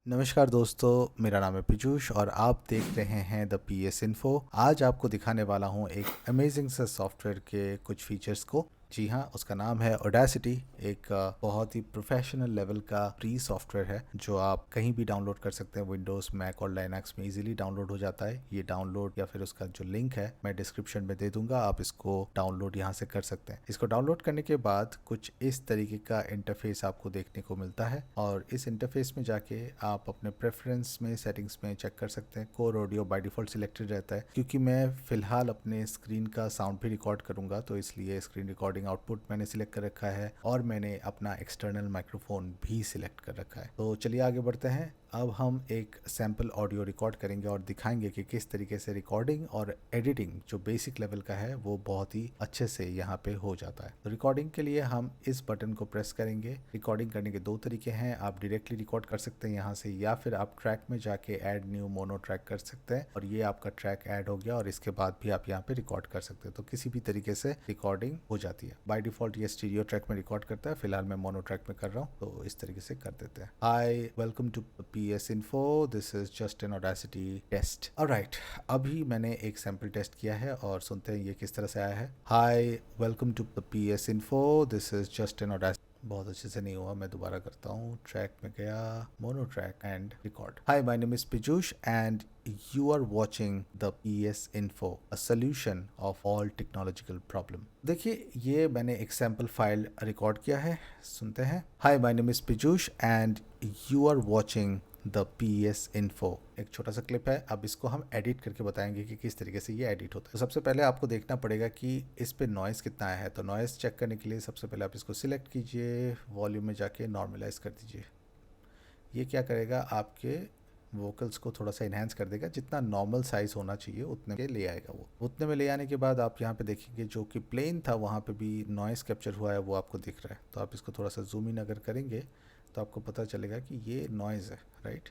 नमस्कार दोस्तों, मेरा नाम है पीयूष और आप देख रहे हैं द पी एस इन्फो। आज आपको दिखाने वाला हूँ एक अमेजिंग सा सॉफ्टवेयर के कुछ फीचर्स को। जी हाँ, उसका नाम है ऑडेसिटी। एक बहुत ही प्रोफेशनल लेवल का फ्री सॉफ्टवेयर है जो आप कहीं भी डाउनलोड कर सकते हैं। विंडोज़, मैक और लाइनक्स में इजीली डाउनलोड हो जाता है। ये डाउनलोड या फिर उसका जो लिंक है मैं डिस्क्रिप्शन में दे दूंगा, आप इसको डाउनलोड यहाँ से कर सकते हैं। इसको डाउनलोड करने के बाद कुछ इस तरीके का इंटरफेस आपको देखने को मिलता है और इस इंटरफेस में जाके आप अपने प्रेफरेंस में सेटिंग्स में चेक कर सकते हैं। Core audio by default selected रहता है क्योंकि मैं फिलहाल अपने स्क्रीन का साउंड भी रिकॉर्ड करूंगा, तो इसलिए स्क्रीन रिकॉर्डिंग आउटपुट मैंने सिलेक्ट कर रखा है और मैंने अपना एक्सटर्नल माइक्रोफोन भी सिलेक्ट कर रखा है। तो चलिए आगे बढ़ते हैं। अब हम एक सैम्पल ऑडियो रिकॉर्ड करेंगे और दिखाएंगे कि किस तरीके से रिकॉर्डिंग और एडिटिंग जो बेसिक लेवल का है वो बहुत ही अच्छे से यहाँ पे हो जाता है। तो रिकॉर्डिंग के लिए हम इस बटन को प्रेस करेंगे। रिकॉर्डिंग करने के दो तरीके हैं, आप डायरेक्टली रिकॉर्ड कर सकते हैं यहाँ से, या फिर आप ट्रैक में जाके ऐड न्यू मोनो ट्रैक कर सकते हैं और ये आपका ट्रैक ऐड हो गया और इसके बाद भी आप यहाँ पे रिकॉर्ड कर सकते हैं। तो किसी भी तरीके से रिकॉर्डिंग हो जाती है। बाय डिफॉल्ट ये स्टीरियो ट्रैक में रिकॉर्ड करता है, फिलहाल मैं मोनो ट्रैक में कर रहा हूँ, तो इस तरीके से कर देते हैं। Hi, welcome to PS Info, this is just an audacity test. Alright, अभी मैंने एक सैंपल टेस्ट किया है और सुनते हैं ये किस तरह से आया है। Hi, welcome to PS Info, this is just an audacity. बहुत अच्छे से नहीं हुआ, मैं दोबारा करता हूँ। ट्रैक में गया, mono track and record. Hi, my name is Piyush and you are watching the PS Info, a solution of all technological problem। देखिए, ये मैंने एक सैम्पल फाइल रिकॉर्ड किया है, सुनते हैं। Hi, my name is Piyush and you are watching the PS Info। एक छोटा सा क्लिप है, अब इसको हम एडिट करके बताएंगे कि किस तरीके से ये एडिट होता है। तो सबसे पहले आपको देखना पड़ेगा कि इस पे नॉइस कितना आया है। तो नॉइस चेक करने के लिए सबसे पहले आप इसको सिलेक्ट कीजिए, वॉल्यूम में जाके नॉर्मलाइज कर दीजिए। ये क्या करेगा, आपके वोकल्स को थोड़ा सा इन्हेंस कर देगा। जितना नॉर्मल साइज होना चाहिए उतने में ले आएगा वो। उतने में ले आने के बाद आप यहाँ पे देखेंगे जो कि प्लेन था वहाँ पे भी नॉइस कैप्चर हुआ है, वो आपको दिख रहा है। तो आप इसको थोड़ा सा जूम इन अगर करेंगे तो आपको पता चलेगा कि ये नॉइज़ है, राइट।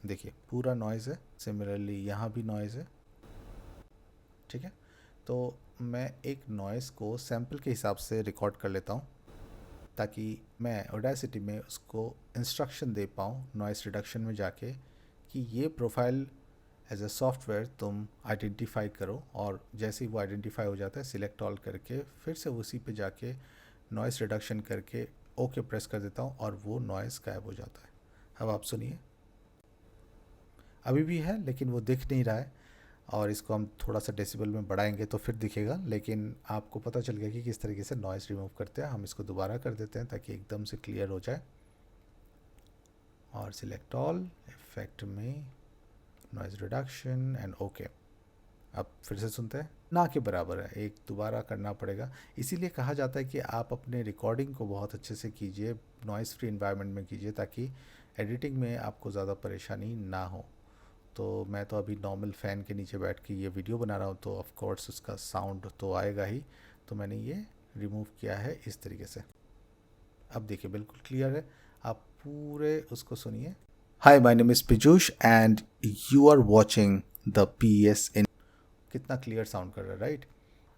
देखिए, पूरा नॉइज़ है। सिमिलरली यहाँ भी नॉइज़ है, ठीक है। तो मैं एक नॉइज़ को सैम्पल के हिसाब से रिकॉर्ड कर लेता हूँ ताकि मैं ऑडेसिटी में उसको इंस्ट्रक्शन दे पाऊँ नॉइस रिडक्शन में जाके कि ये प्रोफाइल एज अ सॉफ्टवेयर तुम आइडेंटिफाई करो, और जैसे ही वो आइडेंटिफाई हो जाता है सिलेक्ट ऑल करके फिर से उसी पे जाके नॉइस रिडक्शन करके ओके प्रेस कर देता हूँ और वो नॉइस गायब हो जाता है। अब आप सुनिए, अभी भी है लेकिन वो दिख नहीं रहा है, और इसको हम थोड़ा सा डेसिबल में बढ़ाएंगे तो फिर दिखेगा, लेकिन आपको पता चल गया कि किस तरीके से नॉइस रिमूव करते हैं। हम इसको दोबारा कर देते हैं ताकि एकदम से क्लियर हो जाए, और सिलेक्ट ऑल, इफेक्ट में नॉइस रिडक्शन एंड ओके। अब फिर से सुनते हैं, ना के बराबर है, एक दोबारा करना पड़ेगा। इसीलिए कहा जाता है कि आप अपने रिकॉर्डिंग को बहुत अच्छे से कीजिए, नॉइस फ्री इन्वायरमेंट में कीजिए, ताकि एडिटिंग में आपको ज़्यादा परेशानी ना हो। तो मैं तो अभी नॉर्मल फ़ैन के नीचे बैठ के ये वीडियो बना रहा हूँ, तो ऑफ कोर्स उसका साउंड तो आएगा ही। तो मैंने ये रिमूव किया है इस तरीके से। अब देखिए बिल्कुल क्लियर है, आप पूरे उसको सुनिए। Hi, my name is Piyush and you are watching the PS इन। कितना क्लियर साउंड कर रहा है, राइट।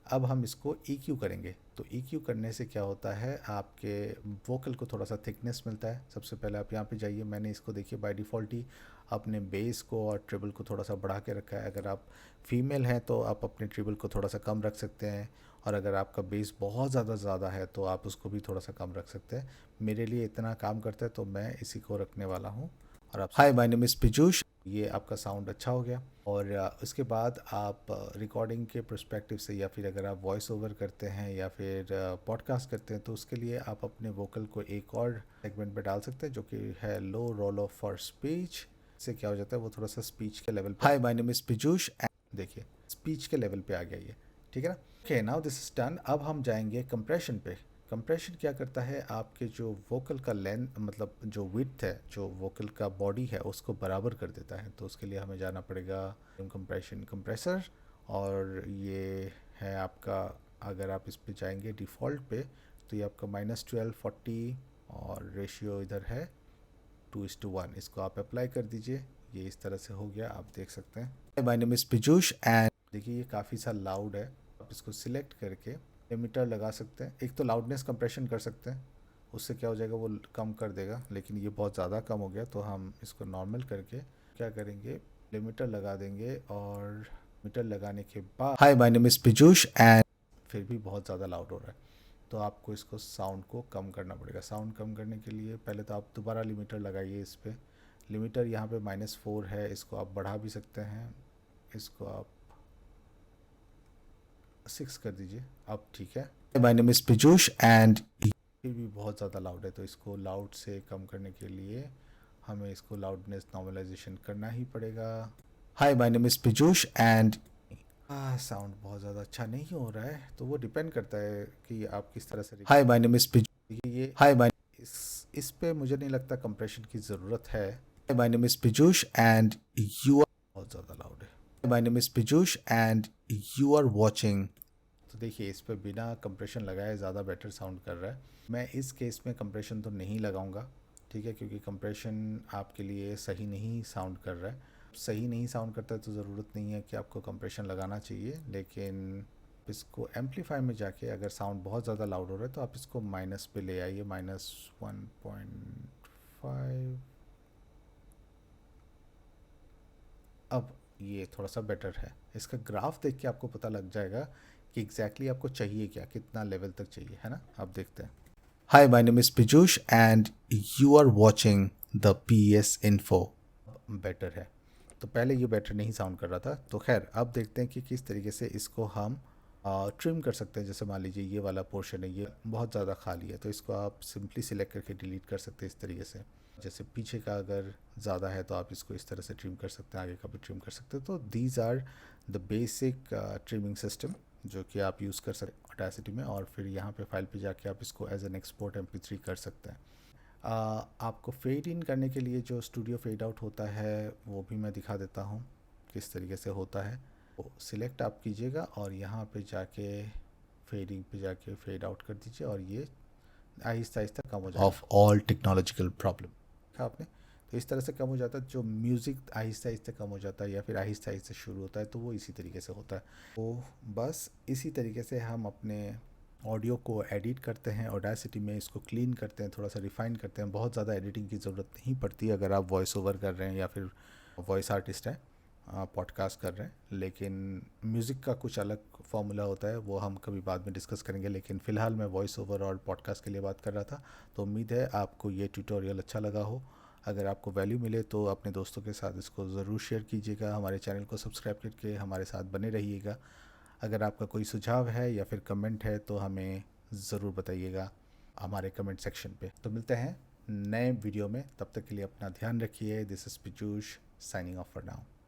अब हम इसको EQ करेंगे। तो EQ करने से क्या होता है, आपके वोकल को थोड़ा सा थिकनेस मिलता है। सबसे पहले आप यहाँ पे जाइए, मैंने इसको देखिए बाय डिफ़ॉल्ट ही अपने बेस को और ट्रिबल को थोड़ा सा बढ़ा के रखा है। अगर आप फीमेल हैं तो आप अपने ट्रिबल को थोड़ा सा कम रख सकते हैं, और अगर आपका बेस बहुत ज़्यादा है तो आप उसको भी थोड़ा सा कम रख सकते हैं। मेरे लिए इतना काम करता है तो मैं इसी को रखने वाला हूँ। और आप हाय, माय नेम इज़ पीयूष, ये आपका साउंड अच्छा हो गया। और उसके बाद आप रिकॉर्डिंग के पर्सपेक्टिव से, या फिर अगर आप वॉइस ओवर करते हैं या फिर पॉडकास्ट करते हैं, तो उसके लिए आप अपने वोकल को एक और सेगमेंट पे डाल सकते हैं जो कि है लो रोल ऑफ फॉर स्पीच। से क्या हो जाता है, वो थोड़ा सा स्पीच के लेवल पे। हाय, माय नेम इज़ पीयूष, देखिए स्पीच के लेवल पे आ गया ये, ठीक है ना। Okay, now this is done. अब हम जाएंगे कंप्रेशन पे। कंप्रेशन क्या करता है, आपके जो वोकल का लेंथ, मतलब जो विड्थ है, जो वोकल का बॉडी है, उसको बराबर कर देता है। तो उसके लिए हमें जाना पड़ेगा कंप्रेशन कंप्रेसर, और ये है आपका, अगर आप इस पे जाएंगे डिफ़ॉल्ट पे तो ये आपका -1240, और रेशियो इधर है 2:1। इसको आप अप्लाई कर दीजिए, ये इस तरह से हो गया, आप देख सकते हैं। My name is Piyush and देखिए ये काफ़ी सा लाउड है। आप इसको सिलेक्ट करके लिमिटर लगा सकते हैं। एक तो लाउडनेस कंप्रेशन कर सकते हैं, उससे क्या हो जाएगा, वो कम कर देगा, लेकिन ये बहुत ज़्यादा कम हो गया तो हम इसको नॉर्मल करके क्या करेंगे, लिमिटर लगा देंगे। और लिमिटर लगाने के बाद हाय my name is Piyush and फिर भी बहुत ज़्यादा लाउड हो रहा है, तो आपको इसको साउंड को कम करना पड़ेगा। साउंड कम करने के लिए पहले तो आप दोबारा लिमिटर लगाइए इस पर। लिमिटर यहाँ पे -4 है, इसको आप बढ़ा भी सकते हैं, इसको आप 6 कर दीजिए, अब ठीक है। My name is Piyush and फिर भी बहुत ज़्यादा लाउड है, तो इसको लाउड से कम करने के लिए हमें इसको लाउडनेस नॉर्मलाइजेशन करना ही पड़ेगा। हाय my name is Piyush and sound बहुत ज़्यादा अच्छा नहीं हो रहा है, तो वो डिपेंड करता है कि आप किस तरह से। हाय माय नेम इज़ पीयूष, ये हाय माय इस पे मुझे नहीं लगता कंप्रेशन की ज़रूरत है। Hi my name is Piyush and you are बहुत ज़्यादा लाउड है। My name is Piyush and you are watching. तो देखिए इस पे बिना कंप्रेशन लगाए ज़्यादा बेटर साउंड कर रहा है। मैं इस केस में कंप्रेशन तो नहीं लगाऊंगा, ठीक है, क्योंकि कंप्रेशन आपके लिए सही नहीं साउंड कर रहा है। सही नहीं साउंड करता है तो ज़रूरत नहीं है कि आपको कंप्रेशन लगाना चाहिए, लेकिन इसको एम्पलीफाई में जाके अगर साउंड बहुत ज़्यादा लाउड हो रहा है तो आप इसको माइनस पे ले आइए, -1.5। अब ये थोड़ा सा बेटर है। इसका ग्राफ देख के आपको पता लग जाएगा कि एग्जैक्टली आपको चाहिए क्या, कितना लेवल तक चाहिए, है ना। अब देखते हैं। Hi my name is Piyush and you are watching the PS info. Better है, तो पहले ये बेटर नहीं साउंड कर रहा था। तो खैर अब देखते हैं कि किस तरीके से इसको हम ट्रिम कर सकते हैं। जैसे मान लीजिए ये वाला पोर्शन है, ये बहुत ज़्यादा खाली है, तो इसको आप सिंपली सिलेक्ट करके डिलीट कर सकते हैं इस तरीके से। जैसे पीछे का अगर ज़्यादा है तो आप इसको इस तरह से ट्रिम कर सकते हैं, आगे का भी ट्रिम कर सकते हैं। तो these are the basic trimming system जो कि आप यूज़ कर सकते हैं ऑडेसिटी में, और फिर यहाँ पे फाइल पे जाके आप इसको एज एन एक्सपोर्ट MP3 कर सकते हैं। आपको फेड इन करने के लिए जो स्टूडियो फेड आउट होता है वो भी मैं दिखा देता हूँ किस तरीके से होता है। वो सिलेक्ट आप कीजिएगा और यहाँ पे जाके फेडिंग पे जाके फेड आउट कर दीजिए, और ये आहिस्ता आहिस्ता कम हो जाएगा। ऑफ ऑल टेक्नोलॉजिकल प्रॉब्लम देखा आपने, तो इस तरह से कम हो जाता है। जो म्यूज़िक आहिस्ता आहिस्ता कम हो जाता है या फिर आहिस्ता आहिस्ता शुरू होता है, तो वो इसी तरीके से होता है। तो बस इसी तरीके से हम अपने ऑडियो को एडिट करते हैं ऑडेसिटी में, इसको क्लीन करते हैं, थोड़ा सा रिफाइन करते हैं। बहुत ज़्यादा एडिटिंग की ज़रूरत नहीं पड़ती अगर आप वॉइस ओवर कर रहे हैं या फिर वॉइस आर्टिस्ट हैं, पॉडकास्ट कर रहे हैं। लेकिन म्यूज़िक का कुछ अलग फॉर्मूला होता है, वो हम कभी बाद में डिस्कस करेंगे। लेकिन फ़िलहाल मैं वॉइस ओवर और पॉडकास्ट के लिए बात कर रहा था। तो उम्मीद है आपको ये ट्यूटोरियल अच्छा लगा हो। अगर आपको वैल्यू मिले तो अपने दोस्तों के साथ इसको ज़रूर शेयर कीजिएगा। हमारे चैनल को सब्सक्राइब करके हमारे साथ बने रहिएगा। अगर आपका कोई सुझाव है या फिर कमेंट है तो हमें ज़रूर बताइएगा हमारे कमेंट सेक्शन पे। तो मिलते हैं नए वीडियो में, तब तक के लिए अपना ध्यान रखिए। This is Piyush signing off for now.